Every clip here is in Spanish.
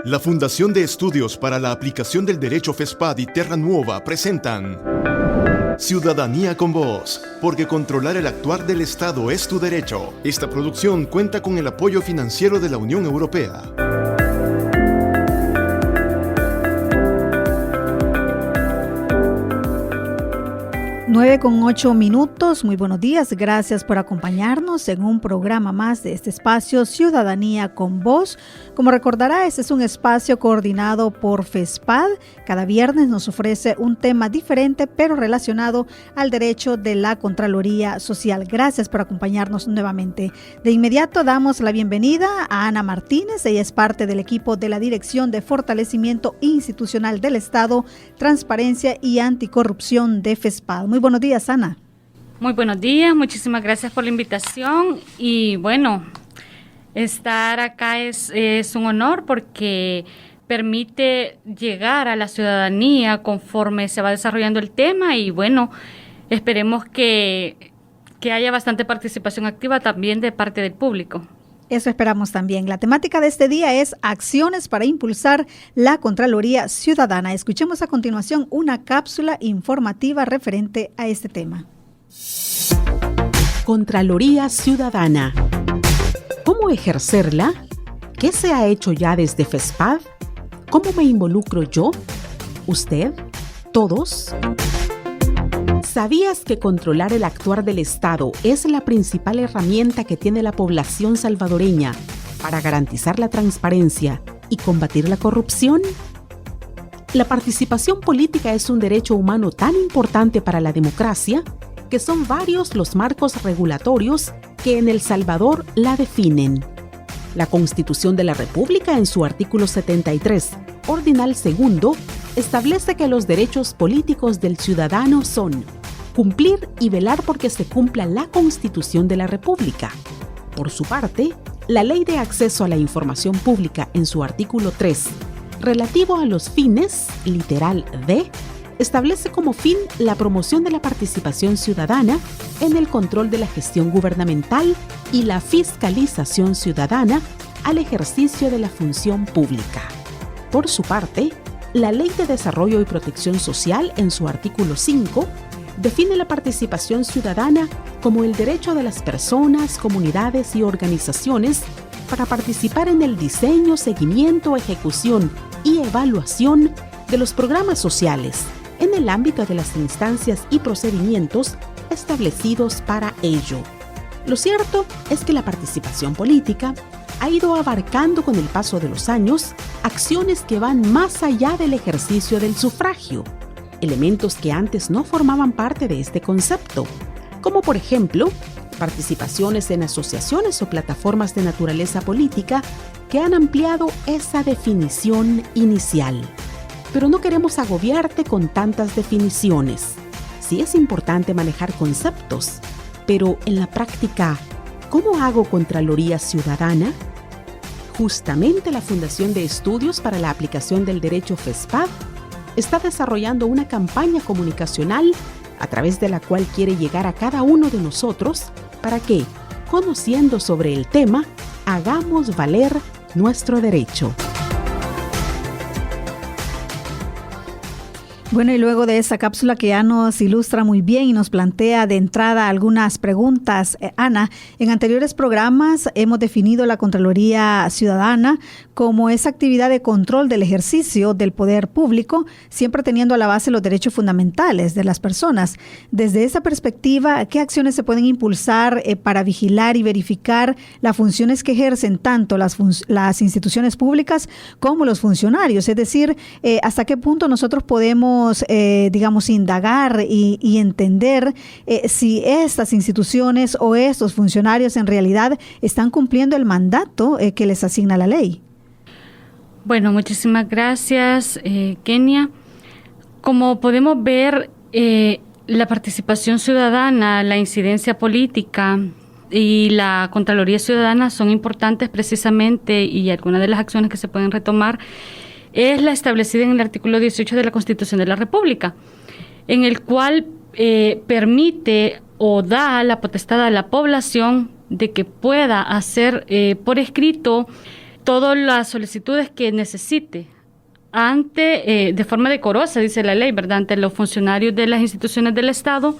La Fundación de Estudios para la Aplicación del Derecho FESPAD y Terra Nuova presentan Ciudadanía con Voz, porque controlar el actuar del Estado es tu derecho. Esta producción cuenta con el apoyo financiero de la Unión Europea. 9:08. Muy buenos días, gracias por acompañarnos en un programa más de este espacio Ciudadanía con Voz. Como recordará, este es un espacio coordinado por FESPAD. Cada viernes nos ofrece un tema diferente, pero relacionado al derecho de la Contraloría Social. Gracias por acompañarnos nuevamente. De inmediato damos la bienvenida a Ana Martínez. Ella es parte del equipo de la Dirección de Fortalecimiento Institucional del Estado, Transparencia y Anticorrupción de FESPAD. Muy buenos días, Ana. Muy buenos días, muchísimas gracias por la invitación y bueno, estar acá es un honor porque permite llegar a la ciudadanía conforme se va desarrollando el tema y bueno, esperemos que haya bastante participación activa también de parte del público. Eso esperamos también. La temática de este día es acciones para impulsar la Contraloría Ciudadana. Escuchemos a continuación una cápsula informativa referente a este tema. Contraloría Ciudadana. ¿Cómo ejercerla? ¿Qué se ha hecho ya desde FESPAD? ¿Cómo me involucro yo? ¿Usted? ¿Todos? ¿Sabías que controlar el actuar del Estado es la principal herramienta que tiene la población salvadoreña para garantizar la transparencia y combatir la corrupción? La participación política es un derecho humano tan importante para la democracia que son varios los marcos regulatorios que en El Salvador la definen. La Constitución de la República, en su artículo 73, ordinal segundo, establece que los derechos políticos del ciudadano son cumplir y velar porque se cumpla la Constitución de la República. Por su parte, la Ley de Acceso a la Información Pública, en su artículo 3, relativo a los fines, literal D, establece como fin la promoción de la participación ciudadana en el control de la gestión gubernamental y la fiscalización ciudadana al ejercicio de la función pública. Por su parte, la Ley de Desarrollo y Protección Social, en su artículo 5, define la participación ciudadana como el derecho de las personas, comunidades y organizaciones para participar en el diseño, seguimiento, ejecución y evaluación de los programas sociales en el ámbito de las instancias y procedimientos establecidos para ello. Lo cierto es que la participación política ha ido abarcando con el paso de los años acciones que van más allá del ejercicio del sufragio, elementos que antes no formaban parte de este concepto, como por ejemplo, participaciones en asociaciones o plataformas de naturaleza política que han ampliado esa definición inicial. Pero no queremos agobiarte con tantas definiciones. Sí es importante manejar conceptos, pero en la práctica, ¿cómo hago Contraloría Ciudadana? Justamente la Fundación de Estudios para la Aplicación del Derecho FESPAD está desarrollando una campaña comunicacional a través de la cual quiere llegar a cada uno de nosotros para que, conociendo sobre el tema, hagamos valer nuestro derecho. Bueno, y luego de esa cápsula que ya nos ilustra muy bien y nos plantea de entrada algunas preguntas, Ana, en anteriores programas hemos definido la Contraloría Ciudadana como esa actividad de control del ejercicio del poder público, siempre teniendo a la base los derechos fundamentales de las personas. Desde esa perspectiva, ¿qué acciones se pueden impulsar para vigilar y verificar las funciones que ejercen tanto las instituciones públicas como los funcionarios? Es decir, ¿hasta qué punto nosotros podemos indagar y entender si estas instituciones o estos funcionarios en realidad están cumpliendo el mandato que les asigna la ley? Bueno, muchísimas gracias, Kenia. Como podemos ver, la participación ciudadana, la incidencia política y la Contraloría Ciudadana son importantes precisamente, y algunas de las acciones que se pueden retomar es la establecida en el artículo 18 de la Constitución de la República, en el cual permite o da la potestad a la población de que pueda hacer por escrito todas las solicitudes que necesite de forma decorosa, dice la ley, ¿verdad?, ante los funcionarios de las instituciones del Estado,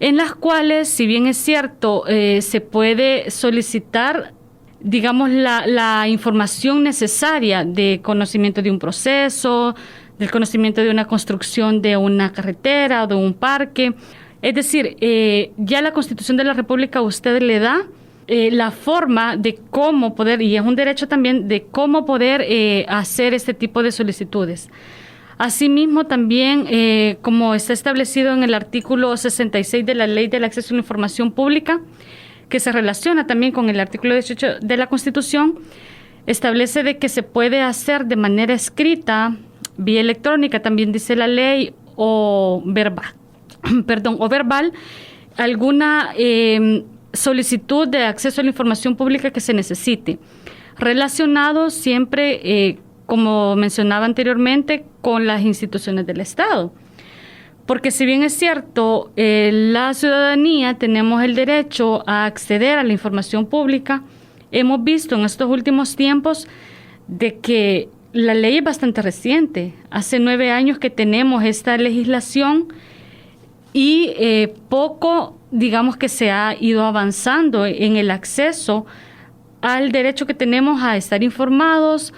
en las cuales, si bien es cierto, se puede solicitar, digamos, la información necesaria de conocimiento de un proceso, del conocimiento de una construcción de una carretera o de un parque. Es decir, ya la Constitución de la República a usted le da la forma de cómo poder, y es un derecho también, de cómo poder hacer este tipo de solicitudes. Asimismo, también, como está establecido en el artículo 66 de la Ley del Acceso a la Información Pública, que se relaciona también con el artículo 18 de la Constitución, establece de que se puede hacer de manera escrita, vía electrónica, también dice la ley, o verbal, alguna solicitud de acceso a la información pública que se necesite, relacionado siempre, como mencionaba anteriormente, con las instituciones del Estado. Porque si bien es cierto, la ciudadanía tenemos el derecho a acceder a la información pública, hemos visto en estos últimos tiempos de que la ley es bastante reciente. Hace 9 años que tenemos esta legislación y poco, digamos, que se ha ido avanzando en el acceso al derecho que tenemos a estar informados,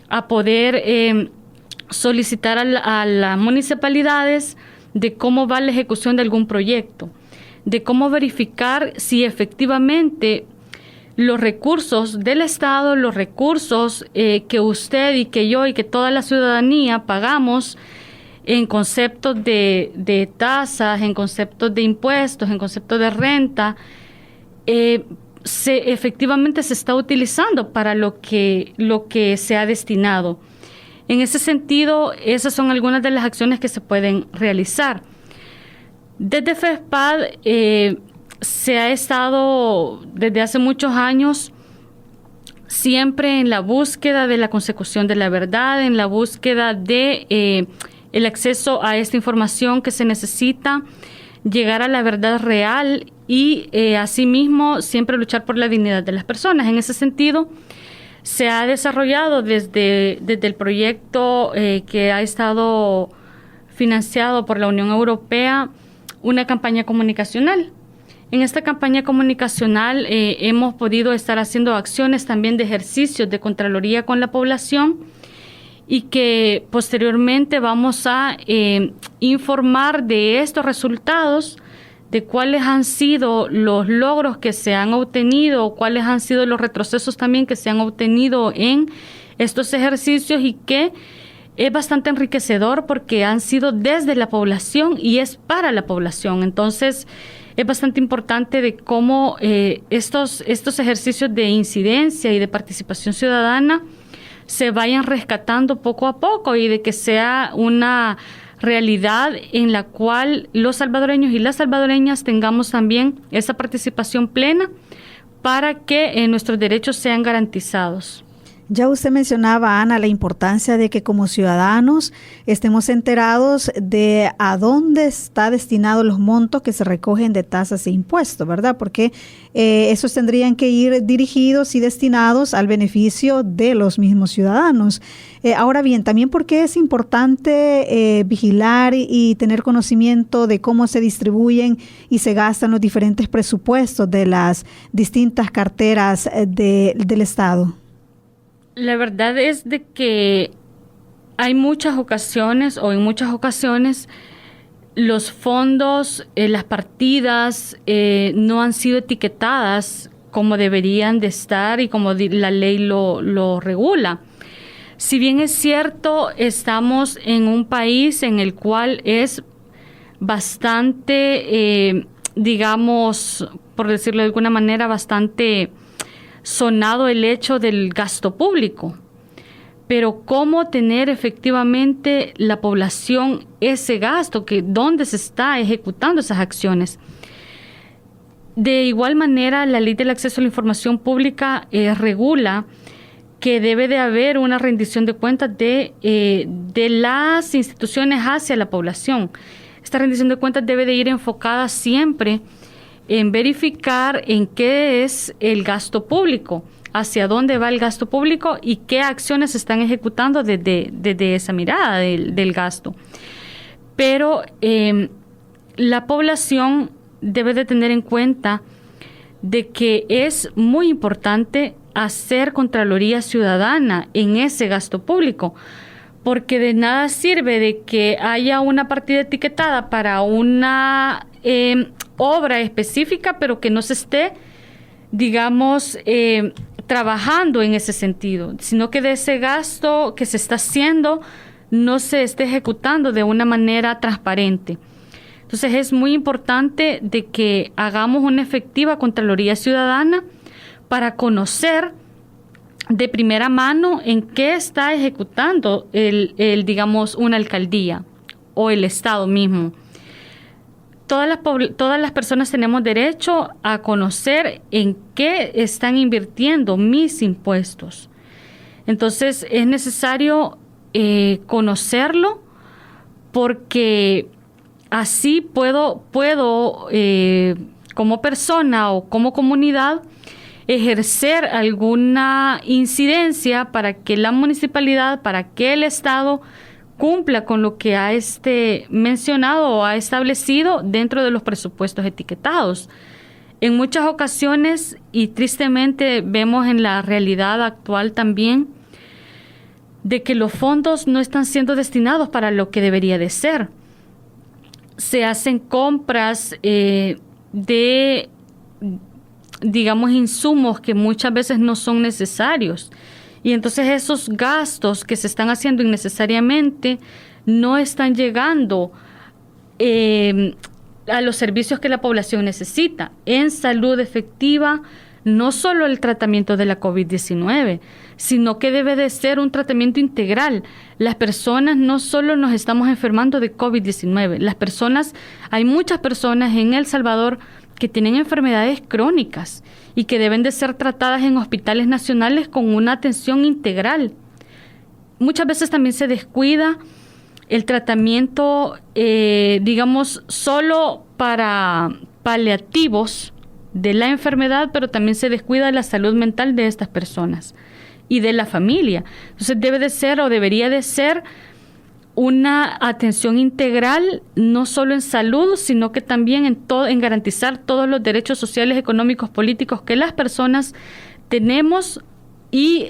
a poder solicitar a las municipalidades de cómo va la ejecución de algún proyecto, de cómo verificar si efectivamente los recursos del Estado, los recursos que usted y que yo y que toda la ciudadanía pagamos en conceptos de tasas, en conceptos de impuestos, en conceptos de renta, efectivamente se está utilizando para lo que se ha destinado. En ese sentido, esas son algunas de las acciones que se pueden realizar. Desde FESPAD se ha estado desde hace muchos años siempre en la búsqueda de la consecución de la verdad, en la búsqueda de el acceso a esta información que se necesita, llegar a la verdad real y asimismo siempre luchar por la dignidad de las personas. En ese sentido, se ha desarrollado desde el proyecto que ha estado financiado por la Unión Europea una campaña comunicacional. En esta campaña comunicacional hemos podido estar haciendo acciones también de ejercicios de Contraloría con la población y que posteriormente vamos a informar de estos resultados, de cuáles han sido los logros que se han obtenido, cuáles han sido los retrocesos también que se han obtenido en estos ejercicios y que es bastante enriquecedor porque han sido desde la población y es para la población. Entonces, es bastante importante de cómo estos ejercicios de incidencia y de participación ciudadana se vayan rescatando poco a poco y de que sea una realidad en la cual los salvadoreños y las salvadoreñas tengamos también esa participación plena para que nuestros derechos sean garantizados. Ya usted mencionaba, Ana, la importancia de que como ciudadanos estemos enterados de a dónde está destinados los montos que se recogen de tasas e impuestos, ¿verdad? Porque esos tendrían que ir dirigidos y destinados al beneficio de los mismos ciudadanos. Ahora bien, también porque es importante vigilar y tener conocimiento de cómo se distribuyen y se gastan los diferentes presupuestos de las distintas carteras del Estado. La verdad es de que hay muchas ocasiones o en muchas ocasiones los fondos, las partidas no han sido etiquetadas como deberían de estar y como la ley lo regula. Si bien es cierto, estamos en un país en el cual es bastante, digamos, por decirlo de alguna manera, bastante sonado el hecho del gasto público, pero cómo tener efectivamente la población ese gasto, dónde se está ejecutando esas acciones. De igual manera, la Ley del Acceso a la Información Pública regula que debe de haber una rendición de cuentas de las instituciones hacia la población. Esta rendición de cuentas debe de ir enfocada siempre en verificar en qué es el gasto público, hacia dónde va el gasto público y qué acciones se están ejecutando desde esa mirada del gasto. Pero la población debe de tener en cuenta de que es muy importante hacer Contraloría Ciudadana en ese gasto público, porque de nada sirve de que haya una partida etiquetada para una obra específica, pero que no se esté, digamos, trabajando en ese sentido, sino que de ese gasto que se está haciendo no se esté ejecutando de una manera transparente. Entonces es muy importante de que hagamos una efectiva Contraloría Ciudadana para conocer de primera mano en qué está ejecutando digamos, una alcaldía o el Estado mismo. Todas las personas tenemos derecho a conocer en qué están invirtiendo mis impuestos. Entonces es necesario conocerlo, porque así puedo como persona o como comunidad ejercer alguna incidencia para que la municipalidad, para que el Estado cumpla con lo que ha mencionado o ha establecido dentro de los presupuestos etiquetados. En muchas ocasiones, y tristemente vemos en la realidad actual también, de que los fondos no están siendo destinados para lo que debería de ser. Se hacen compras de, digamos, insumos que muchas veces no son necesarios. Y entonces esos gastos que se están haciendo innecesariamente no están llegando a los servicios que la población necesita. En salud efectiva, no solo el tratamiento de la COVID-19, sino que debe de ser un tratamiento integral. Las personas no solo nos estamos enfermando de COVID-19, hay muchas personas en El Salvador que tienen enfermedades crónicas y que deben de ser tratadas en hospitales nacionales con una atención integral. Muchas veces también se descuida el tratamiento, digamos, solo para paliativos de la enfermedad, pero también se descuida la salud mental de estas personas y de la familia. Entonces debe de ser o debería de ser una atención integral, no solo en salud, sino que también en garantizar todos los derechos sociales, económicos, políticos que las personas tenemos. Y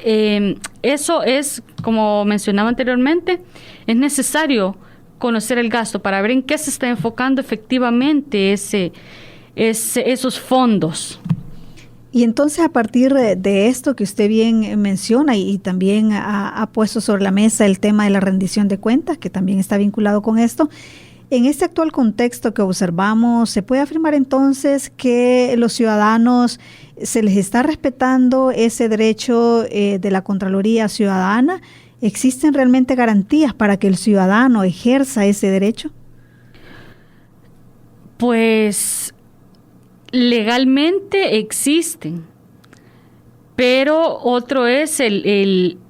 eso es, como mencionaba anteriormente, es necesario conocer el gasto para ver en qué se está enfocando efectivamente esos fondos. Y entonces, a partir de esto que usted bien menciona y también ha puesto sobre la mesa el tema de la rendición de cuentas, que también está vinculado con esto, en este actual contexto que observamos, ¿se puede afirmar entonces que los ciudadanos se les está respetando ese derecho de la Contraloría Ciudadana? ¿Existen realmente garantías para que el ciudadano ejerza ese derecho? Pues legalmente existen, pero otro es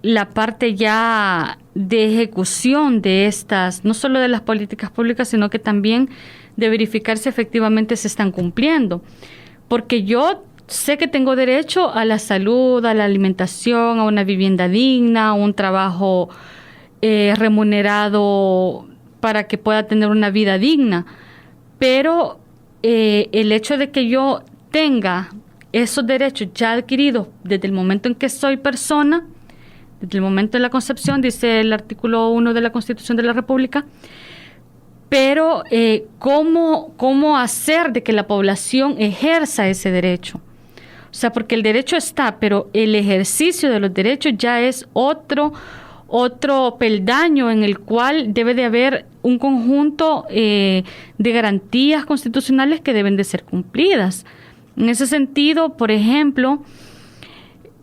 la parte ya de ejecución de estas, no solo de las políticas públicas, sino que también de verificar si efectivamente se están cumpliendo. Porque yo sé que tengo derecho a la salud, a la alimentación, a una vivienda digna, a un trabajo remunerado para que pueda tener una vida digna, pero el hecho de que yo tenga esos derechos ya adquiridos desde el momento en que soy persona, desde el momento de la concepción, dice el artículo 1 de la Constitución de la República, pero ¿cómo hacer de que la población ejerza ese derecho? O sea, porque el derecho está, pero el ejercicio de los derechos ya es otro peldaño en el cual debe de haber un conjunto de garantías constitucionales que deben de ser cumplidas. En ese sentido, por ejemplo,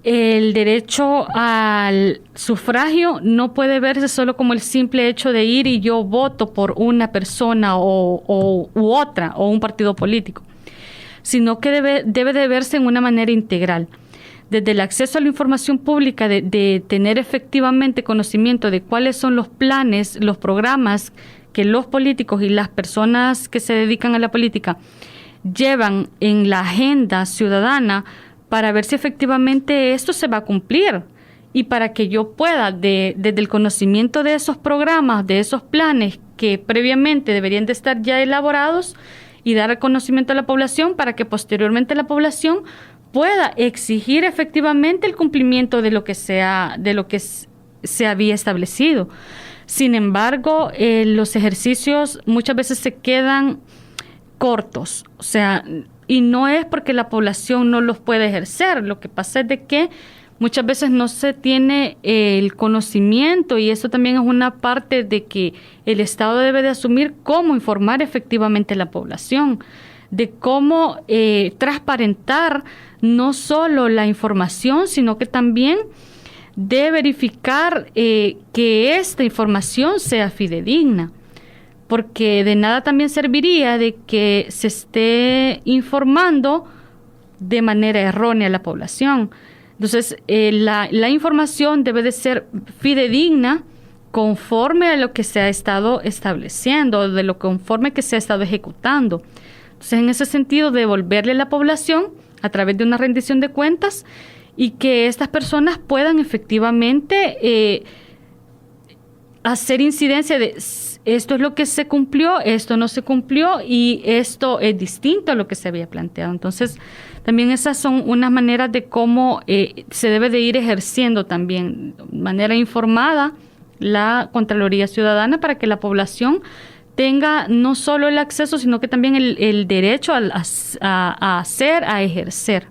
el derecho al sufragio no puede verse solo como el simple hecho de ir y yo voto por una persona u otra o un partido político, sino que debe de verse en una manera integral. Desde el acceso a la información pública, de tener efectivamente conocimiento de cuáles son los planes, los programas que los políticos y las personas que se dedican a la política llevan en la agenda ciudadana para ver si efectivamente esto se va a cumplir y para que yo pueda, desde el conocimiento de esos programas, de esos planes que previamente deberían de estar ya elaborados y dar el conocimiento a la población para que posteriormente la población pueda exigir efectivamente el cumplimiento de lo que se había establecido. Sin embargo, los ejercicios muchas veces se quedan cortos, o sea, y no es porque la población no los puede ejercer, lo que pasa es de que muchas veces no se tiene el conocimiento, y eso también es una parte de que el Estado debe de asumir cómo informar efectivamente a la población, de cómo transparentar no solo la información, sino que también de verificar que esta información sea fidedigna, porque de nada también serviría de que se esté informando de manera errónea a la población. Entonces, la información debe de ser fidedigna conforme a lo que se ha estado estableciendo, de lo conforme que se ha estado ejecutando. Entonces, en ese sentido, devolverle a la población a través de una rendición de cuentas y que estas personas puedan efectivamente hacer incidencia de esto es lo que se cumplió, esto no se cumplió y esto es distinto a lo que se había planteado. Entonces, también esas son unas maneras de cómo se debe de ir ejerciendo también de manera informada la Contraloría Ciudadana para que la población tenga no solo el acceso, sino que también el derecho a hacer, a ejercer.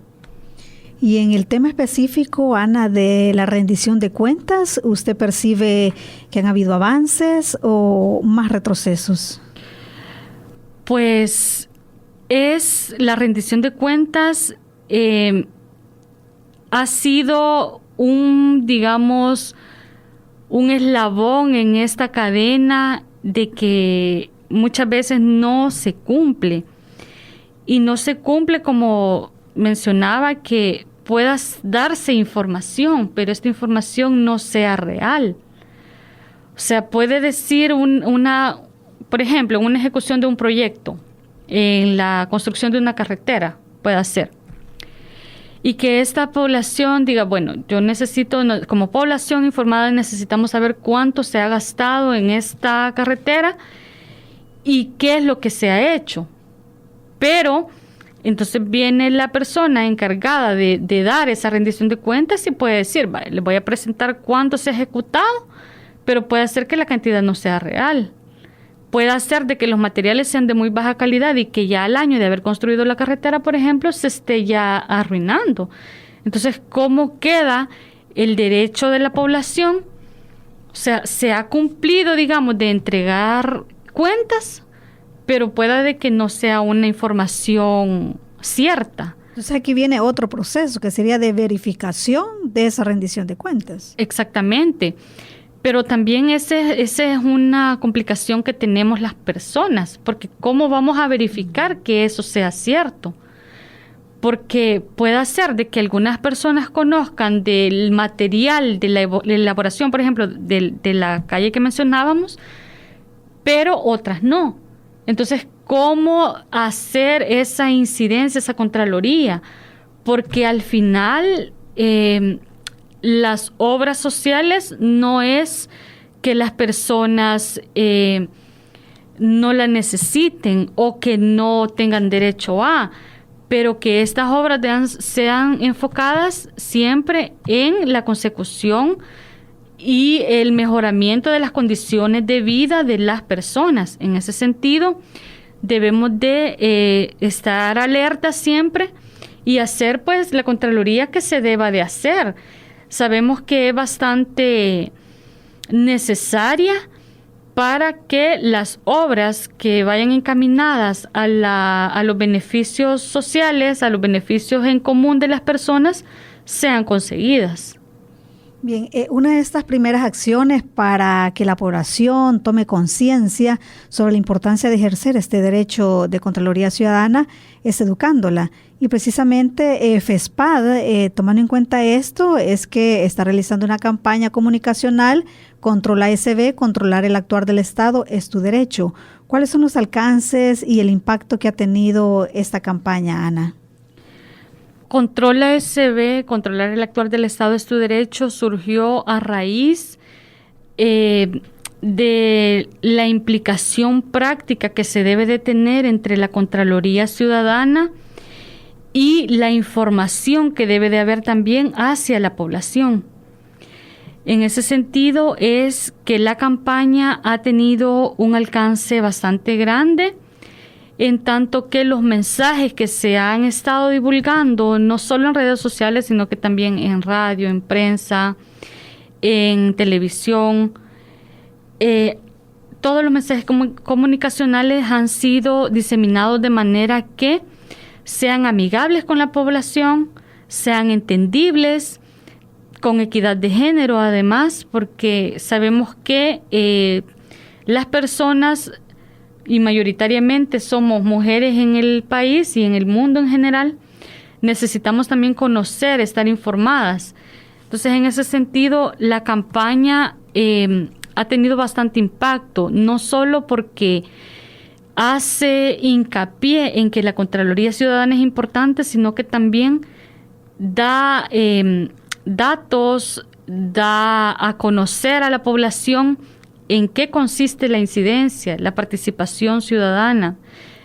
Y en el tema específico, Ana, de la rendición de cuentas, ¿usted percibe que han habido avances o más retrocesos? Pues es la rendición de cuentas ha sido un eslabón en esta cadena de que muchas veces no se cumple. Y no se cumple, como mencionaba, que puedas darse información, pero esta información no sea real. O sea, puede decir por ejemplo, en una ejecución de un proyecto, en la construcción de una carretera, puede ser. Y que esta población diga, bueno, yo necesito, como población informada, necesitamos saber cuánto se ha gastado en esta carretera y qué es lo que se ha hecho. Pero entonces viene la persona encargada de dar esa rendición de cuentas y puede decir, vale, le voy a presentar cuánto se ha ejecutado, pero puede ser que la cantidad no sea real. Puede ser de que los materiales sean de muy baja calidad y que ya al año de haber construido la carretera, por ejemplo, se esté ya arruinando. Entonces, ¿cómo queda el derecho de la población? O sea, se ha cumplido, digamos, de entregar cuentas, pero pueda de que no sea una información cierta. Entonces aquí viene otro proceso que sería de verificación de esa rendición de cuentas. Exactamente. Pero también esa es una complicación que tenemos las personas, porque ¿cómo vamos a verificar que eso sea cierto? Porque puede ser de que algunas personas conozcan del material de la elaboración, por ejemplo, de la calle que mencionábamos, pero otras no. Entonces, ¿cómo hacer esa incidencia, esa contraloría? Porque al final las obras sociales no es que las personas no la necesiten o que no tengan derecho a, pero que estas obras sean enfocadas siempre en la consecución y el mejoramiento de las condiciones de vida de las personas. En ese sentido, debemos de estar alerta siempre y hacer pues la contraloría que se deba de hacer. Sabemos que es bastante necesaria para que las obras que vayan encaminadas a los beneficios sociales, a los beneficios en común de las personas, sean conseguidas. Bien, una de estas primeras acciones para que la población tome conciencia sobre la importancia de ejercer este derecho de Contraloría Ciudadana es educándola. Y precisamente FESPAD, tomando en cuenta esto, es que está realizando una campaña comunicacional, Controla ASB, controlar el actuar del Estado es tu derecho. ¿Cuáles son los alcances y el impacto que ha tenido esta campaña, Ana? Controla SB, controlar el actuar del Estado es tu derecho, surgió a raíz de la implicación práctica que se debe de tener entre la Contraloría Ciudadana y la información que debe de haber también hacia la población. En ese sentido es que la campaña ha tenido un alcance bastante grande, en tanto que los mensajes que se han estado divulgando, no solo en redes sociales, sino que también en radio, en prensa, en televisión, todos los mensajes comunicacionales han sido diseminados de manera que sean amigables con la población, sean entendibles, con equidad de género además, porque sabemos que las personas, y mayoritariamente somos mujeres en el país y en el mundo en general, necesitamos también conocer, estar informadas. Entonces, en ese sentido, la campaña ha tenido bastante impacto, no solo porque hace hincapié en que la Contraloría Ciudadana es importante, sino que también da datos, da a conocer a la población en qué consiste la incidencia, la participación ciudadana,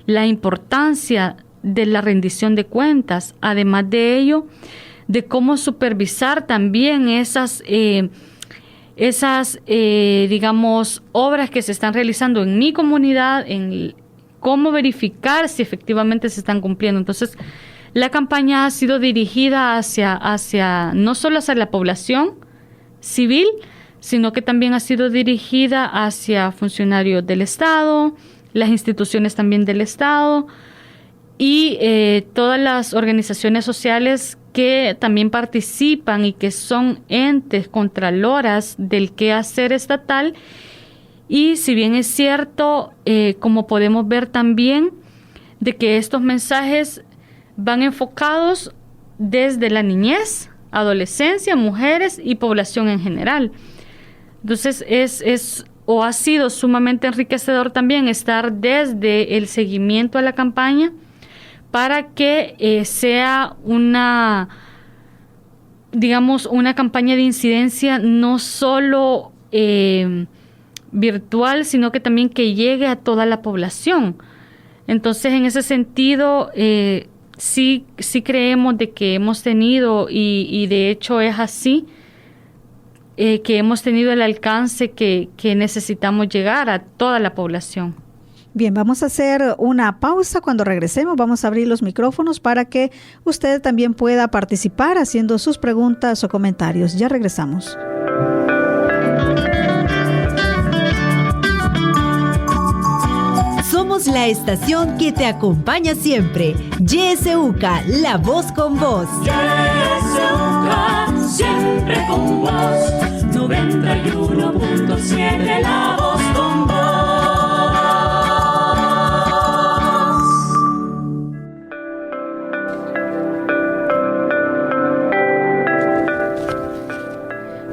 la importancia de la rendición de cuentas, además de ello, de cómo supervisar también esas digamos, obras que se están realizando en mi comunidad, en cómo verificar si efectivamente se están cumpliendo. Entonces, la campaña ha sido dirigida hacia no solo hacia la población civil, sino que también ha sido dirigida hacia funcionarios del Estado, las instituciones también del Estado y todas las organizaciones sociales que también participan y que son entes contraloras del quehacer estatal. Y si bien es cierto, como podemos ver también, de que estos mensajes van enfocados desde la niñez, adolescencia, mujeres y población en general. Entonces ha sido sumamente enriquecedor también estar desde el seguimiento a la campaña para que sea una campaña de incidencia no solo virtual, sino que también que llegue a toda la población. Entonces, en ese sentido, sí creemos de que hemos tenido, y de hecho es así, que hemos tenido el alcance que necesitamos llegar a toda la población. Bien, vamos a hacer una pausa. Cuando regresemos vamos a abrir los micrófonos para que usted también pueda participar haciendo sus preguntas o comentarios. Ya regresamos. Somos la estación que te acompaña siempre. YSUCA, la voz con vos. YSUCA, siempre con vos. 91.7, la voz con vos.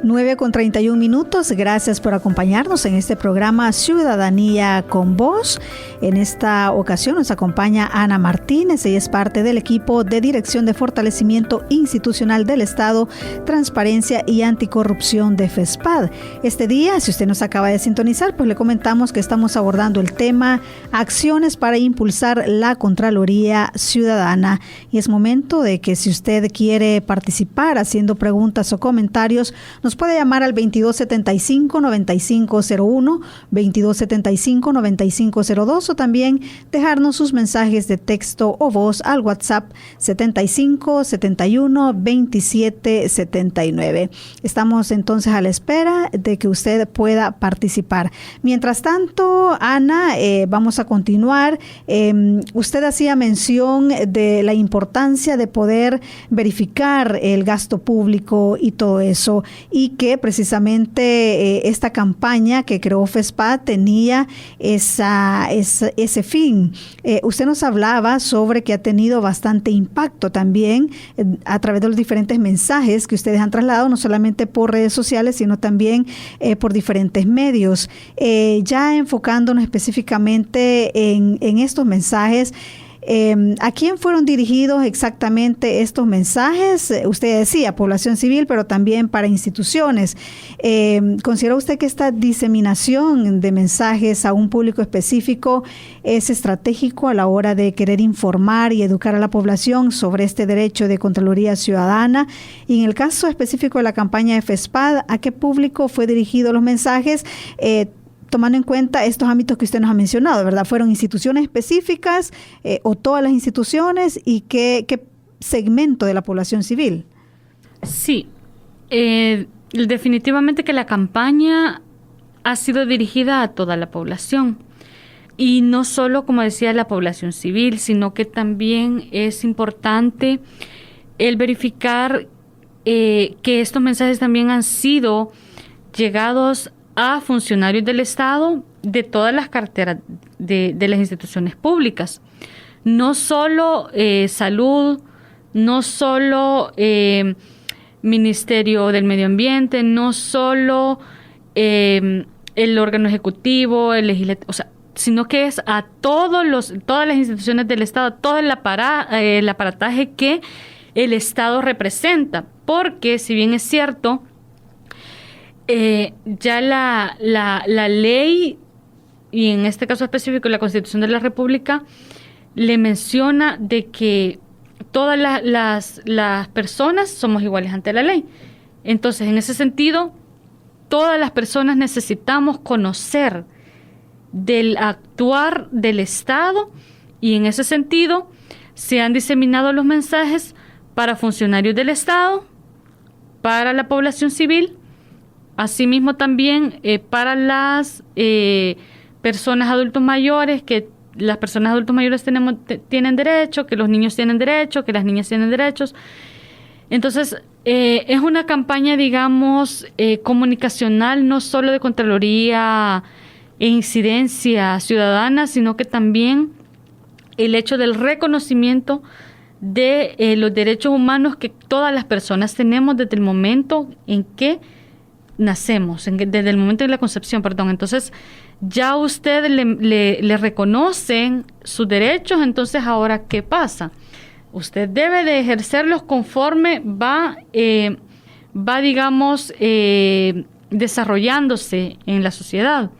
9:31. Gracias por acompañarnos en este programa Ciudadanía con Voz. En esta ocasión nos acompaña Ana Martínez. Ella es parte del equipo de Dirección de Fortalecimiento Institucional del Estado, Transparencia y Anticorrupción de FESPAD. Este día, si usted nos acaba de sintonizar, pues le comentamos que estamos abordando el tema acciones para impulsar la Contraloría Ciudadana. Y es momento de que si usted quiere participar haciendo preguntas o comentarios, nos puede llamar al 2275-9501, 2275-9502 o también dejarnos sus mensajes de texto o voz al WhatsApp 7571-2779. Estamos entonces a la espera de que usted pueda participar. Mientras tanto, Ana, vamos a continuar. Usted hacía mención de la importancia de poder verificar el gasto público y todo eso, y que precisamente esta campaña que creó FESPAD tenía ese fin. Usted nos hablaba sobre que ha tenido bastante impacto también a través de los diferentes mensajes que ustedes han trasladado, no solamente por redes sociales, sino también por diferentes medios. Ya enfocándonos específicamente en estos mensajes, ¿A quién fueron dirigidos exactamente estos mensajes? Usted decía población civil, pero también para instituciones. ¿Considera usted que esta diseminación de mensajes a un público específico es estratégico a la hora de querer informar y educar a la población sobre este derecho de Contraloría Ciudadana? Y en el caso específico de la campaña de FESPAD, ¿a qué público fue dirigido los mensajes? Tomando en cuenta estos ámbitos que usted nos ha mencionado, ¿verdad? ¿Fueron instituciones específicas o todas las instituciones? ¿Y qué segmento de la población civil? Sí, definitivamente que la campaña ha sido dirigida a toda la población. Y no solo, como decía, la población civil, sino que también es importante el verificar que estos mensajes también han sido llegados a funcionarios del Estado de todas las carteras de las instituciones públicas. No solo salud, no solo Ministerio del Medio Ambiente, no solo el órgano ejecutivo, el legislativo, o sea, sino que es a todas las instituciones del Estado, todo el aparataje que el Estado representa. Porque, si bien es cierto, ya la ley, y en este caso específico la Constitución de la República, le menciona de que todas las personas somos iguales ante la ley. Entonces, en ese sentido, todas las personas necesitamos conocer del actuar del Estado, y en ese sentido se han diseminado los mensajes para funcionarios del Estado, para la población civil, asimismo también para las personas adultos mayores, que las personas adultos mayores tienen derecho, que los niños tienen derecho, que las niñas tienen derechos. Entonces, es una campaña, digamos, comunicacional, no solo de Contraloría e incidencia ciudadana, sino que también el hecho del reconocimiento de los derechos humanos que todas las personas tenemos desde el momento en que nacemos, desde el momento de la concepción, perdón. Entonces, ya usted le reconocen sus derechos. Entonces, ahora, ¿qué pasa? Usted debe de ejercerlos conforme va digamos, desarrollándose en la sociedad.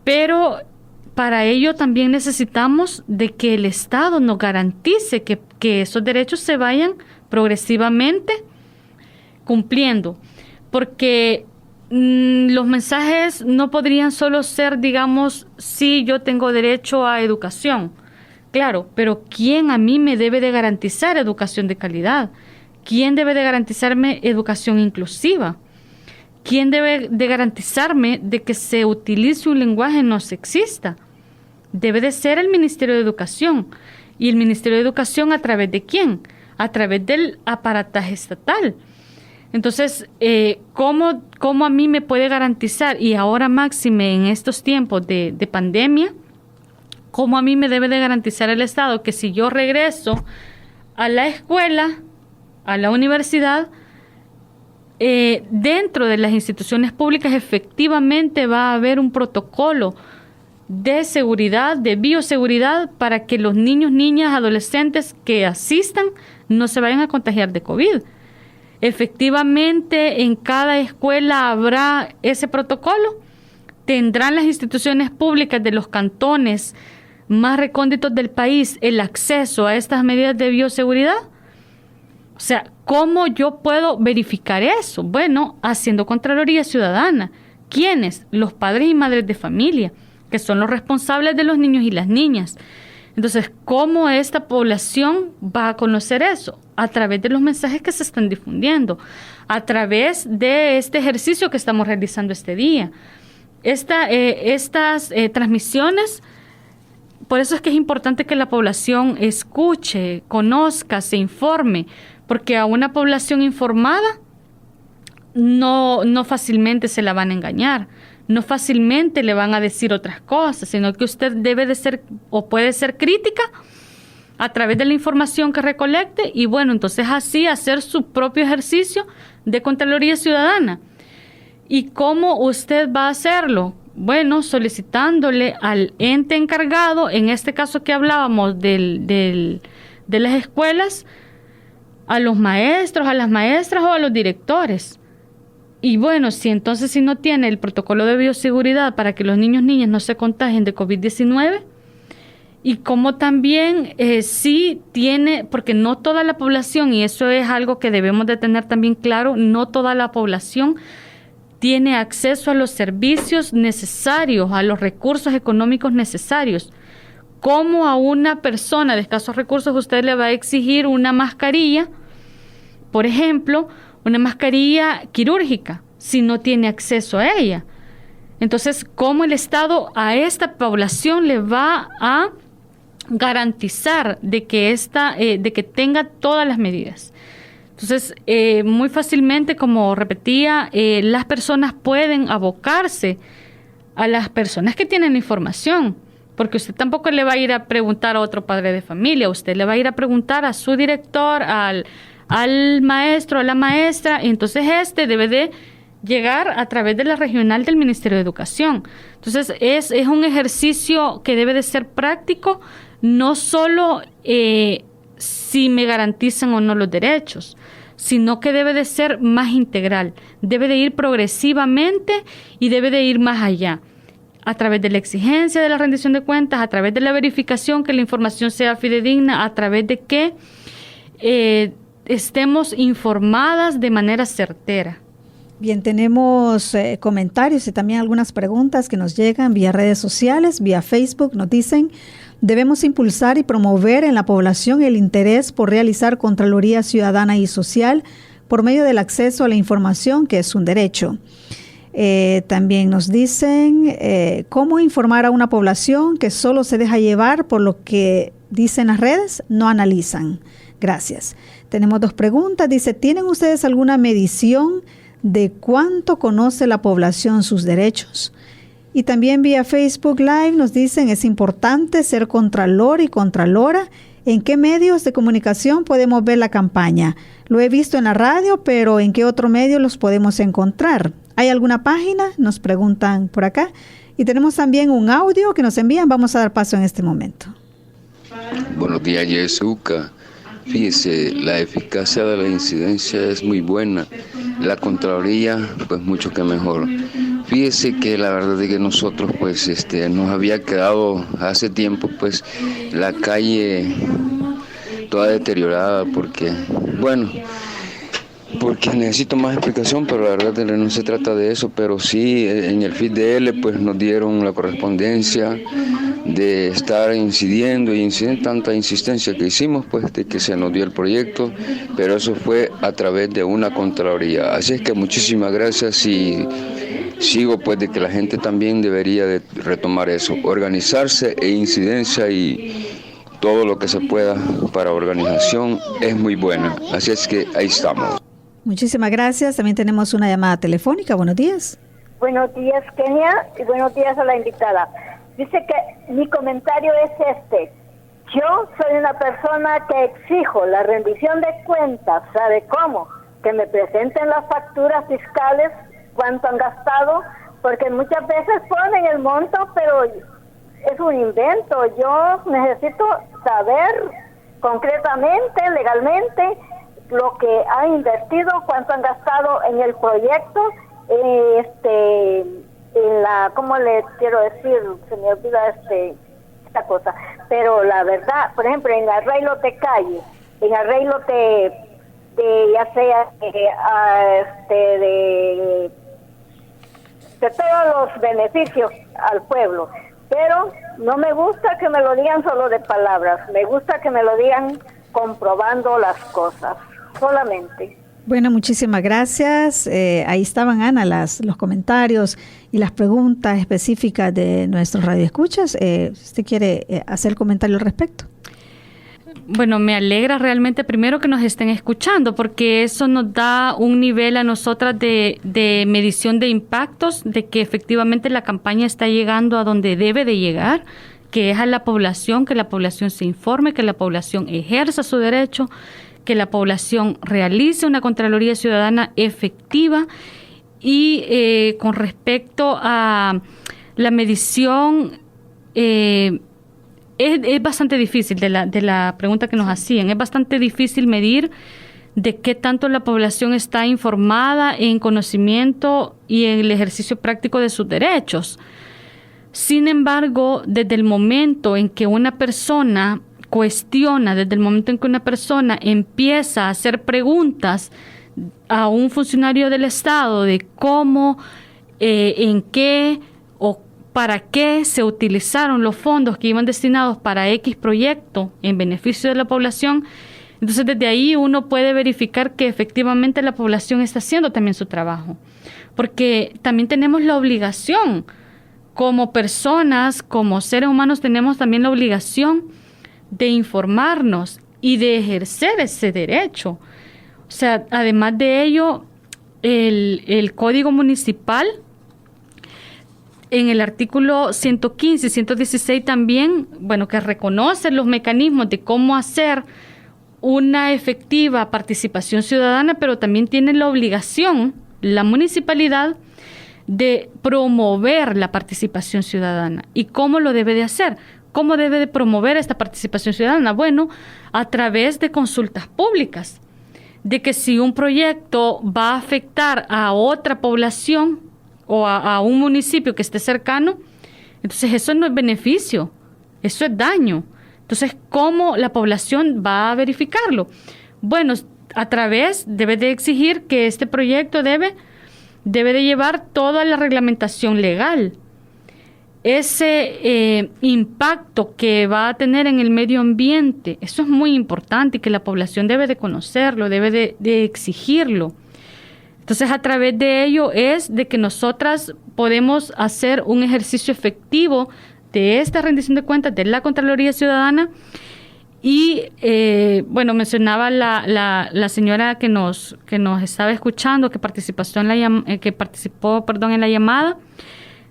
Pero para ello también necesitamos de que el Estado nos garantice que esos derechos se vayan progresivamente cumpliendo. Porque los mensajes no podrían solo ser, digamos, sí, yo tengo derecho a educación. Claro, pero ¿quién a mí me debe de garantizar educación de calidad? ¿Quién debe de garantizarme educación inclusiva? ¿Quién debe de garantizarme de que se utilice un lenguaje no sexista? Debe de ser el Ministerio de Educación. ¿Y el Ministerio de Educación a través de quién? A través del aparataje estatal. Entonces, ¿cómo a mí me puede garantizar? Y ahora máxime en estos tiempos de pandemia, ¿cómo a mí me debe de garantizar el Estado que si yo regreso a la escuela, a la universidad, dentro de las instituciones públicas efectivamente va a haber un protocolo de seguridad, de bioseguridad, para que los niños, niñas, adolescentes que asistan no se vayan a contagiar de COVID? Efectivamente, en cada escuela habrá ese protocolo. ¿Tendrán las instituciones públicas de los cantones más recónditos del país el acceso a estas medidas de bioseguridad? O sea, ¿cómo yo puedo verificar eso? Bueno, haciendo Contraloría Ciudadana. ¿Quiénes? Los padres y madres de familia, que son los responsables de los niños y las niñas. Entonces, ¿cómo esta población va a conocer eso? A través de los mensajes que se están difundiendo, a través de este ejercicio que estamos realizando este día. Estas transmisiones, por eso es que es importante que la población escuche, conozca, se informe, porque a una población informada no fácilmente se la van a engañar, no fácilmente le van a decir otras cosas, sino que usted debe de ser o puede ser crítica a través de la información que recolecte y bueno, entonces así hacer su propio ejercicio de Contraloría Ciudadana. ¿Y cómo usted va a hacerlo? bueno, solicitándole al ente encargado, en este caso que hablábamos de las escuelas, a los maestros, a las maestras o a los directores. Y bueno, si no tiene el protocolo de bioseguridad para que los niñas no se contagien de COVID-19, y como también sí tiene, porque no toda la población, y eso es algo que debemos de tener también claro, no toda la población tiene acceso a los servicios necesarios, a los recursos económicos necesarios. ¿Cómo a una persona de escasos recursos usted le va a exigir una mascarilla, por ejemplo, una mascarilla quirúrgica, si no tiene acceso a ella? Entonces, ¿cómo el Estado a esta población le va a garantizar de que tenga todas las medidas? Entonces, muy fácilmente, como repetía, las personas pueden abocarse a las personas que tienen la información, porque usted tampoco le va a ir a preguntar a otro padre de familia, usted le va a ir a preguntar a su director, al maestro, a la maestra, y entonces debe de llegar a través de la regional del Ministerio de Educación. Entonces, es un ejercicio que debe de ser práctico, no solo si me garantizan o no los derechos, sino que debe de ser más integral, debe de ir progresivamente y debe de ir más allá, a través de la exigencia de la rendición de cuentas, a través de la verificación que la información sea fidedigna, a través de que estemos informadas de manera certera. Bien, tenemos comentarios y también algunas preguntas que nos llegan vía redes sociales, vía Facebook. Nos dicen: debemos impulsar y promover en la población el interés por realizar Contraloría Ciudadana y Social por medio del acceso a la información, que es un derecho. También nos dicen cómo informar a una población que solo se deja llevar por lo que dicen las redes, no analizan. Gracias. Tenemos 2 preguntas. Dice: ¿tienen ustedes alguna medición de cuánto conoce la población sus derechos? Y también vía Facebook Live nos dicen: es importante ser contralor y contralora. ¿En qué medios de comunicación podemos ver la campaña? Lo he visto en la radio, pero ¿en qué otro medio los podemos encontrar? ¿Hay alguna página? Nos preguntan por acá. Y tenemos también un audio que nos envían. Vamos a dar paso en este momento. Buenos días, Yesuca. Fíjese, la eficacia de la incidencia es muy buena. La Contraloría, pues mucho que mejor. Fíjese que la verdad es que nosotros, pues, nos había quedado hace tiempo, pues, la calle toda deteriorada, porque necesito más explicación, pero la verdad no se trata de eso, pero sí, en el FIDL, pues, nos dieron la correspondencia de estar incidiendo tanta insistencia que hicimos, pues, de que se nos dio el proyecto, pero eso fue a través de una Contraloría. Así es que muchísimas gracias y sigo, pues, de que la gente también debería de retomar eso, organizarse e incidencia y todo lo que se pueda para organización es muy buena. Así es que ahí estamos. Muchísimas gracias. También tenemos una llamada telefónica. Buenos días. Buenos días, Kenia, y buenos días a la invitada. Dice que mi comentario es yo soy una persona que exijo la rendición de cuentas. ¿Sabe cómo? Que me presenten las facturas fiscales, cuánto han gastado, porque muchas veces ponen el monto, pero es un invento. Yo necesito saber concretamente, legalmente, lo que han invertido, cuánto han gastado en el proyecto, en la, ¿cómo le quiero decir? Se me olvida esta cosa. Pero la verdad, por ejemplo, en arreglo de calle, en arreglo de ya sea de todos los beneficios al pueblo. Pero no me gusta que me lo digan solo de palabras, me gusta que me lo digan comprobando las cosas, solamente. Bueno, muchísimas gracias. Ahí estaban, Ana, los comentarios y las preguntas específicas de nuestros radioescuchas. ¿Usted quiere hacer comentario al respecto? Bueno, me alegra realmente primero que nos estén escuchando, porque eso nos da un nivel a nosotras de medición de impactos, de que efectivamente la campaña está llegando a donde debe de llegar, que es a la población, que la población se informe, que la población ejerza su derecho, que la población realice una Contraloría Ciudadana efectiva. Y con respecto a la medición es bastante difícil, de la pregunta que nos hacían, es bastante difícil medir de qué tanto la población está informada en conocimiento y en el ejercicio práctico de sus derechos. Sin embargo, desde el momento en que una persona cuestiona, desde el momento en que una persona empieza a hacer preguntas a un funcionario del Estado de cómo, en qué o para qué se utilizaron los fondos que iban destinados para X proyecto en beneficio de la población, entonces desde ahí uno puede verificar que efectivamente la población está haciendo también su trabajo. Porque también tenemos la obligación, como personas, como seres humanos, tenemos también la obligación de informarnos y de ejercer ese derecho. O sea, además de ello, el Código Municipal, en el artículo 115 y 116 también, que reconoce los mecanismos de cómo hacer una efectiva participación ciudadana, pero también tiene la obligación, la municipalidad, de promover la participación ciudadana. ¿Y cómo lo debe de hacer? ¿Cómo debe de promover esta participación ciudadana? Bueno, a través de consultas públicas, de que si un proyecto va a afectar a otra población o a un municipio que esté cercano, entonces eso no es beneficio, eso es daño. Entonces, ¿cómo la población va a verificarlo? Bueno, a través, debe de exigir que este proyecto debe de llevar toda la reglamentación legal. Ese impacto que va a tener en el medio ambiente, eso es muy importante y que la población debe de conocerlo, debe de exigirlo. Entonces, a través de ello es de que nosotras podemos hacer un ejercicio efectivo de esta rendición de cuentas de la Contraloría Ciudadana. Y, mencionaba la señora que nos estaba escuchando, que participó en la llamada,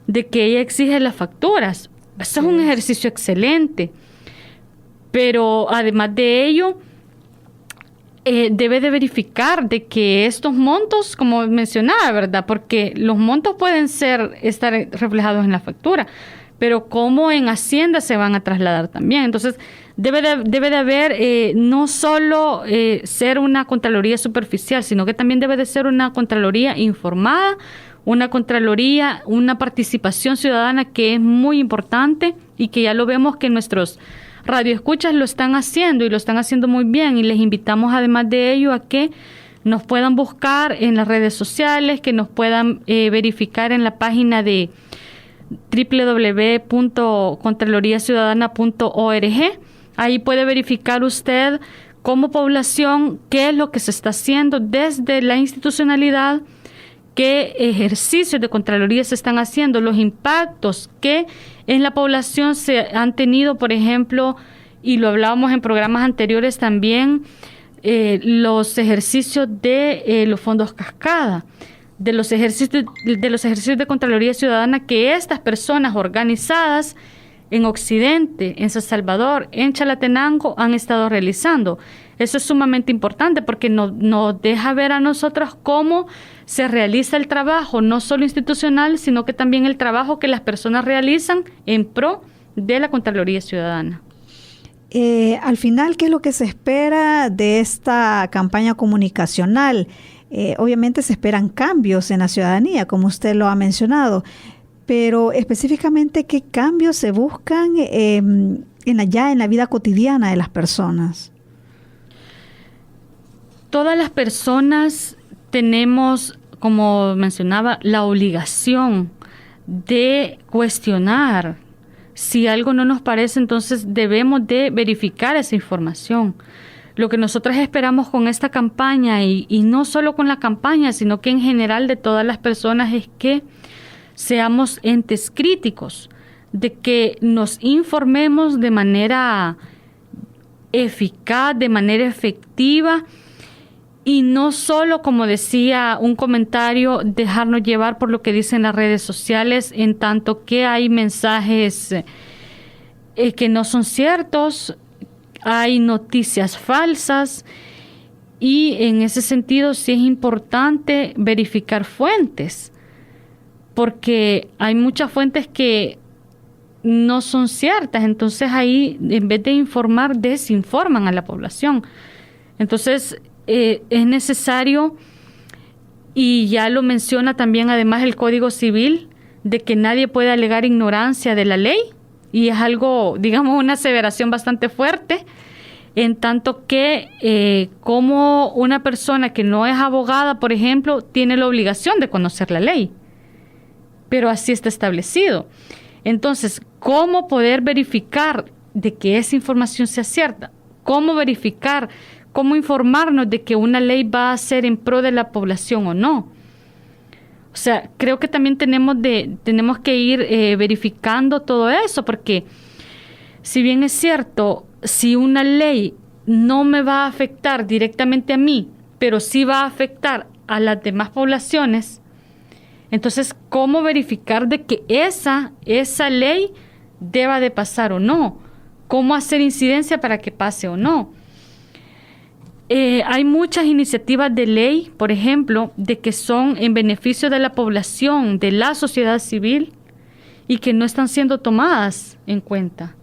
de que ella exige las facturas. Eso es un ejercicio excelente. Pero además de ello, debe de verificar de que estos montos, como mencionaba, ¿verdad? Porque los montos pueden estar reflejados en la factura, pero cómo en Hacienda se van a trasladar también. Entonces, debe de haber no solo ser una Contraloría superficial, sino que también debe de ser una Contraloría informada, una Contraloría, una participación ciudadana que es muy importante y que ya lo vemos que nuestros radioescuchas lo están haciendo y lo están haciendo muy bien, y les invitamos además de ello a que nos puedan buscar en las redes sociales, que nos puedan verificar en la página de www.contraloriaciudadana.org. Ahí puede verificar usted como población qué es lo que se está haciendo desde la institucionalidad, qué ejercicios de Contraloría se están haciendo, los impactos que en la población se han tenido, por ejemplo, y lo hablábamos en programas anteriores también, los ejercicios de los fondos cascada, de los ejercicios de Contraloría Ciudadana que estas personas organizadas en Occidente, en San Salvador, en Chalatenango han estado realizando. Eso es sumamente importante porque nos deja ver a nosotros cómo se realiza el trabajo, no solo institucional, sino que también el trabajo que las personas realizan en pro de la Contraloría Ciudadana. Al final, ¿qué es lo que se espera de esta campaña comunicacional? Obviamente se esperan cambios en la ciudadanía, como usted lo ha mencionado, pero específicamente, ¿qué cambios se buscan en la vida cotidiana de las personas? Todas las personas tenemos, como mencionaba, la obligación de cuestionar. Si algo no nos parece, entonces debemos de verificar esa información. Lo que nosotros esperamos con esta campaña, y no solo con la campaña, sino que en general de todas las personas, es que seamos entes críticos, de que nos informemos de manera eficaz, de manera efectiva, y no solo, como decía un comentario, dejarnos llevar por lo que dicen las redes sociales, en tanto que hay mensajes que no son ciertos, hay noticias falsas, y en ese sentido sí es importante verificar fuentes. porque hay muchas fuentes que no son ciertas. Entonces ahí, en vez de informar, desinforman a la población. Entonces es necesario, y ya lo menciona también además el Código Civil, de que nadie puede alegar ignorancia de la ley, y es algo, digamos, una aseveración bastante fuerte, en tanto que como una persona que no es abogada, por ejemplo, tiene la obligación de conocer la ley, pero así está establecido. Entonces, ¿cómo poder verificar de que esa información sea cierta? ¿Cómo verificar, cómo informarnos de que una ley va a ser en pro de la población o no? O sea, creo que también tenemos que ir verificando todo eso, porque si bien es cierto, si una ley no me va a afectar directamente a mí, pero sí va a afectar a las demás poblaciones, entonces, ¿cómo verificar de que esa ley deba de pasar o no? ¿Cómo hacer incidencia para que pase o no? Hay muchas iniciativas de ley, por ejemplo, de que son en beneficio de la población, de la sociedad civil, y que no están siendo tomadas en cuenta.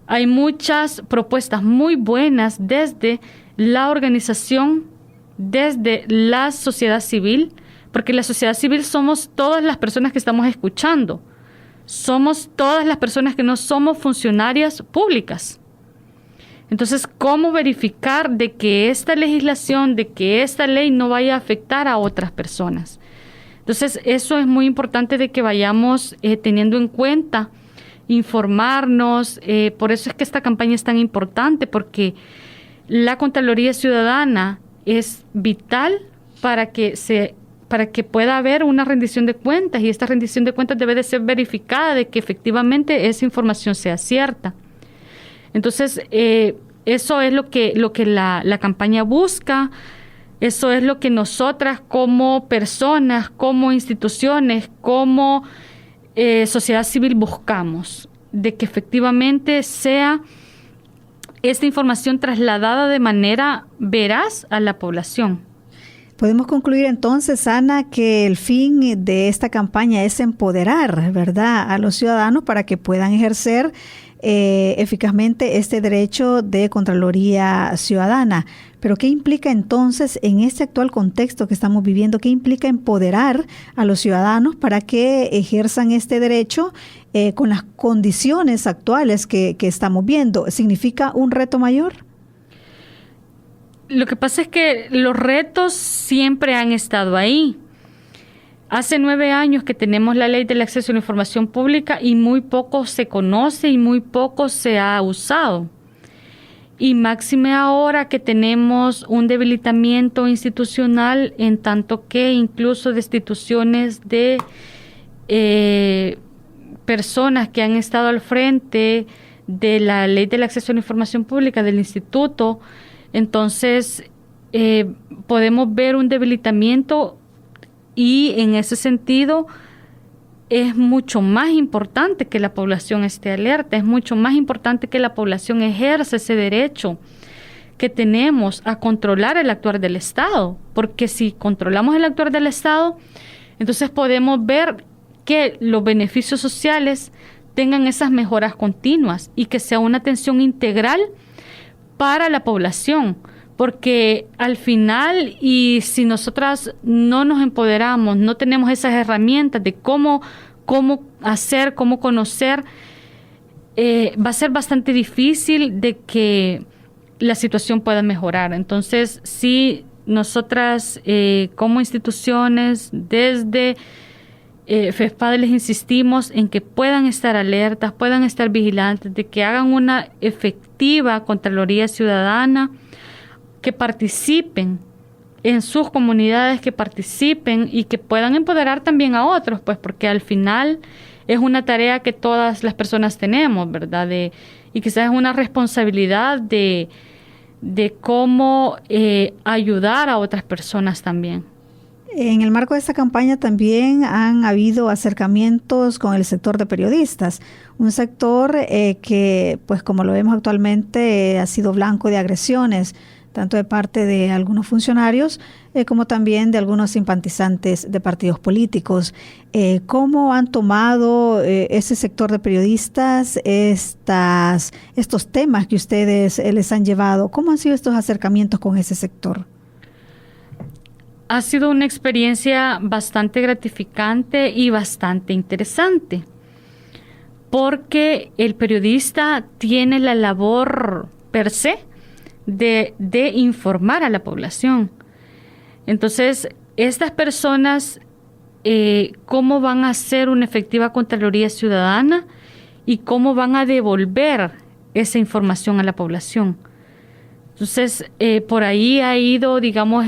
Hay muchas propuestas muy buenas desde la organización, desde la sociedad civil, porque la sociedad civil somos todas las personas que estamos escuchando, somos todas las personas que no somos funcionarias públicas. Entonces, ¿cómo verificar de que esta legislación, de que esta ley no vaya a afectar a otras personas? Entonces, eso es muy importante de que vayamos teniendo en cuenta, informarnos. Por eso es que esta campaña es tan importante, porque la Contraloría Ciudadana es vital para que pueda haber una rendición de cuentas, y esta rendición de cuentas debe de ser verificada de que efectivamente esa información sea cierta. Entonces, eso es lo que la campaña busca, eso es lo que nosotras como personas, como instituciones, como sociedad civil buscamos, de que efectivamente sea esta información trasladada de manera veraz a la población. Podemos concluir entonces, Ana, que el fin de esta campaña es empoderar, ¿verdad?, a los ciudadanos para que puedan ejercer eficazmente este derecho de Contraloría Ciudadana. Pero ¿qué implica entonces en este actual contexto que estamos viviendo? ¿Qué implica empoderar a los ciudadanos para que ejerzan este derecho con las condiciones actuales que estamos viendo? ¿Significa un reto mayor? Lo que pasa es que los retos siempre han estado ahí. Hace 9 años que tenemos la Ley del Acceso a la Información Pública y muy poco se conoce y muy poco se ha usado. Y máxime ahora que tenemos un debilitamiento institucional, en tanto que incluso destituciones de personas que han estado al frente de la Ley del Acceso a la Información Pública, del Instituto. Entonces, podemos ver un debilitamiento, y en ese sentido es mucho más importante que la población esté alerta, es mucho más importante que la población ejerza ese derecho que tenemos a controlar el actuar del Estado, porque si controlamos el actuar del Estado, entonces podemos ver que los beneficios sociales tengan esas mejoras continuas y que sea una atención integral para la población, porque al final, y si nosotras no nos empoderamos, no tenemos esas herramientas de cómo hacer, cómo conocer, va a ser bastante difícil de que la situación pueda mejorar. Entonces, sí, nosotras como instituciones, desde FESPADE les insistimos en que puedan estar alertas, puedan estar vigilantes, de que hagan una efectiva Contraloría Ciudadana, que participen en sus comunidades, que participen y que puedan empoderar también a otros, pues porque al final es una tarea que todas las personas tenemos, ¿verdad? Y quizás es una responsabilidad de cómo ayudar a otras personas también. En el marco de esta campaña también han habido acercamientos con el sector de periodistas, un sector que, pues como lo vemos actualmente, ha sido blanco de agresiones, tanto de parte de algunos funcionarios como también de algunos simpatizantes de partidos políticos. ¿Cómo han tomado ese sector de periodistas estos temas que ustedes les han llevado? ¿Cómo han sido estos acercamientos con ese sector? Ha sido una experiencia bastante gratificante y bastante interesante, porque el periodista tiene la labor per se de informar a la población. Entonces, estas personas, ¿cómo van a hacer una efectiva Contraloría Ciudadana y cómo van a devolver esa información a la población? Entonces, por ahí ha ido, digamos,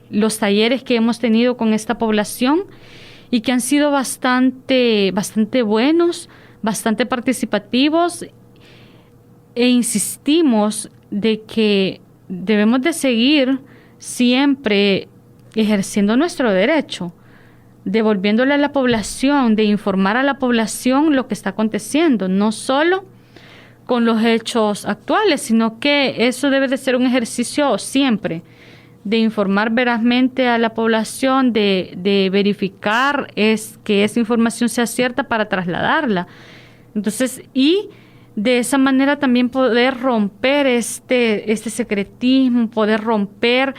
los talleres que hemos tenido con esta población y que han sido bastante buenos, bastante participativos, e insistimos de que debemos de seguir siempre ejerciendo nuestro derecho, devolviéndole a la población, de informar a la población lo que está aconteciendo, no solo con los hechos actuales, sino que eso debe de ser un ejercicio siempre, de informar verazmente a la población, de verificar que esa información sea cierta para trasladarla. Entonces, y de esa manera también poder romper este secretismo, poder romper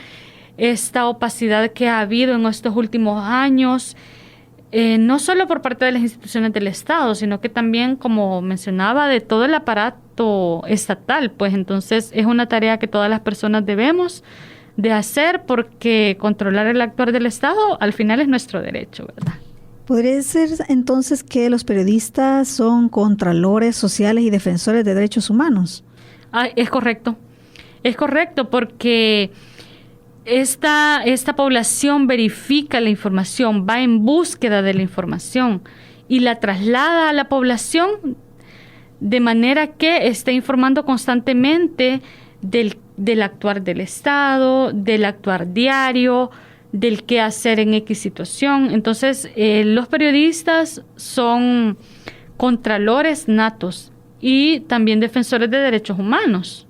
esta opacidad que ha habido en estos últimos años, no solo por parte de las instituciones del Estado, sino que también, como mencionaba, de todo el aparato estatal. Pues entonces es una tarea que todas las personas debemos de hacer, porque controlar el actuar del Estado al final es nuestro derecho, ¿verdad? ¿Podría ser entonces que los periodistas son contralores sociales y defensores de derechos humanos? Es correcto porque esta población verifica la información, va en búsqueda de la información y la traslada a la población de manera que esté informando constantemente del actuar del Estado, del actuar diario, del qué hacer en X situación. Entonces, los periodistas son contralores natos y también defensores de derechos humanos.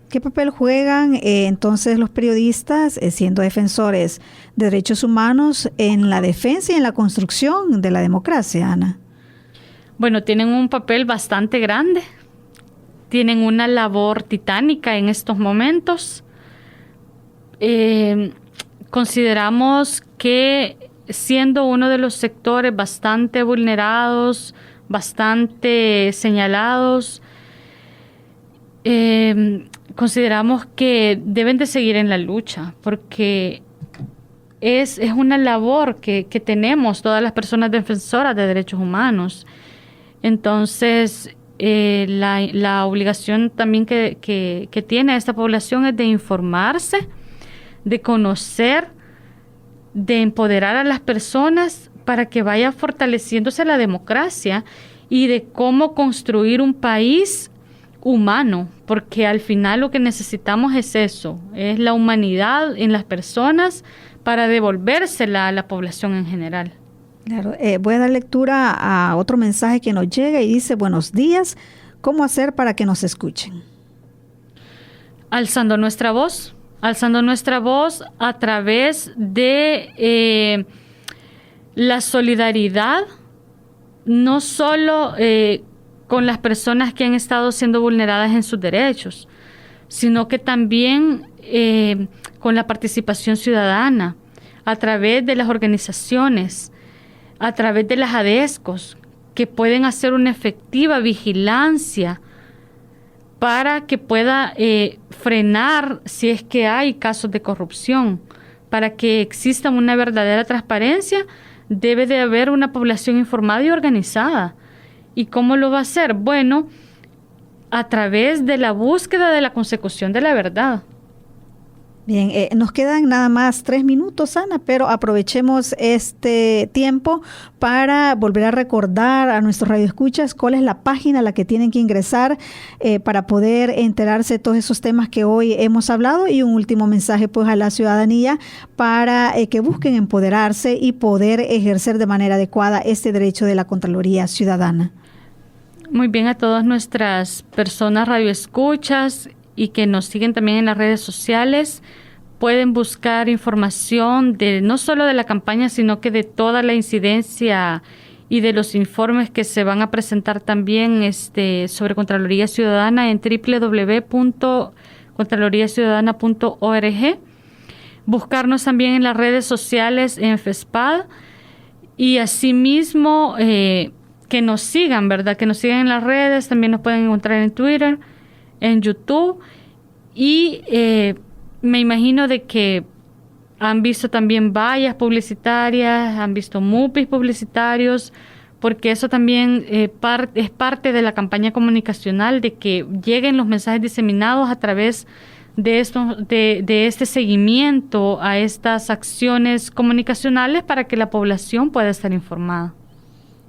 ¿Qué papel juegan entonces los periodistas, siendo defensores de derechos humanos, en la defensa y en la construcción de la democracia, Ana? Bueno, tienen un papel bastante grande. Tienen una labor titánica en estos momentos. Consideramos que, siendo uno de los sectores bastante vulnerados, bastante señalados, consideramos que deben de seguir en la lucha, porque es una labor que tenemos todas las personas defensoras de derechos humanos. Entonces, la obligación también que tiene esta población es de informarse, de conocer, de empoderar a las personas para que vaya fortaleciéndose la democracia y de cómo construir un país humano, porque al final lo que necesitamos es eso, es la humanidad en las personas para devolvérsela a la población en general. Claro, voy a dar lectura a otro mensaje que nos llega y dice: buenos días, ¿cómo hacer para que nos escuchen? Alzando nuestra voz a través de la solidaridad, no solo con las personas que han estado siendo vulneradas en sus derechos, sino que también con la participación ciudadana, a través de las organizaciones, a través de las ADESCOs, que pueden hacer una efectiva vigilancia para que pueda frenar si es que hay casos de corrupción. Para que exista una verdadera transparencia, debe de haber una población informada y organizada. ¿Y cómo lo va a hacer? Bueno, a través de la búsqueda de la consecución de la verdad. Bien, nos quedan nada más 3 minutos, Ana, pero aprovechemos este tiempo para volver a recordar a nuestros radioescuchas cuál es la página a la que tienen que ingresar para poder enterarse de todos esos temas que hoy hemos hablado, y un último mensaje pues a la ciudadanía para que busquen empoderarse y poder ejercer de manera adecuada este derecho de la Contraloría Ciudadana. Muy bien, a todas nuestras personas radioescuchas y que nos siguen también en las redes sociales, pueden buscar información de no solo de la campaña, sino que de toda la incidencia y de los informes que se van a presentar también sobre Contraloría Ciudadana en www.contraloriaciudadana.org. Buscarnos también en las redes sociales en FESPAD y asimismo que nos sigan, ¿verdad? Que nos sigan en las redes, también nos pueden encontrar en Twitter, en YouTube y me imagino de que han visto también vallas publicitarias, han visto MUPIs publicitarios, porque eso también es parte de la campaña comunicacional, de que lleguen los mensajes diseminados a través de este seguimiento a estas acciones comunicacionales para que la población pueda estar informada.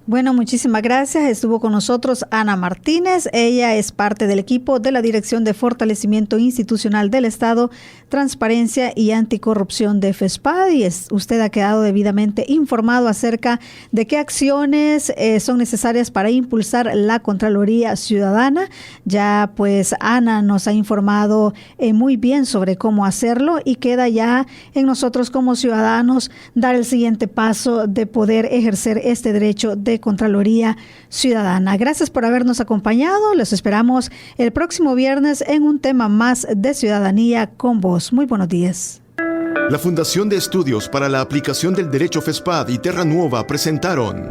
Bueno, muchísimas gracias. Estuvo con nosotros Ana Martínez. Ella es parte del equipo de la Dirección de Fortalecimiento Institucional del Estado, Transparencia y Anticorrupción de FESPAD. Y usted ha quedado debidamente informado acerca de qué acciones son necesarias para impulsar la Contraloría Ciudadana. Ya pues Ana nos ha informado muy bien sobre cómo hacerlo y queda ya en nosotros como ciudadanos dar el siguiente paso de poder ejercer este derecho de Contraloría Ciudadana. Gracias por habernos acompañado. Los esperamos el próximo viernes en un tema más de Ciudadanía con Voz. Muy buenos días. La Fundación de Estudios para la Aplicación del Derecho FESPAD y Terra Nueva presentaron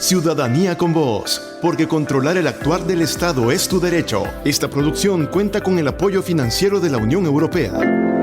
Ciudadanía con Voz, porque controlar el actuar del Estado es tu derecho. Esta producción cuenta con el apoyo financiero de la Unión Europea.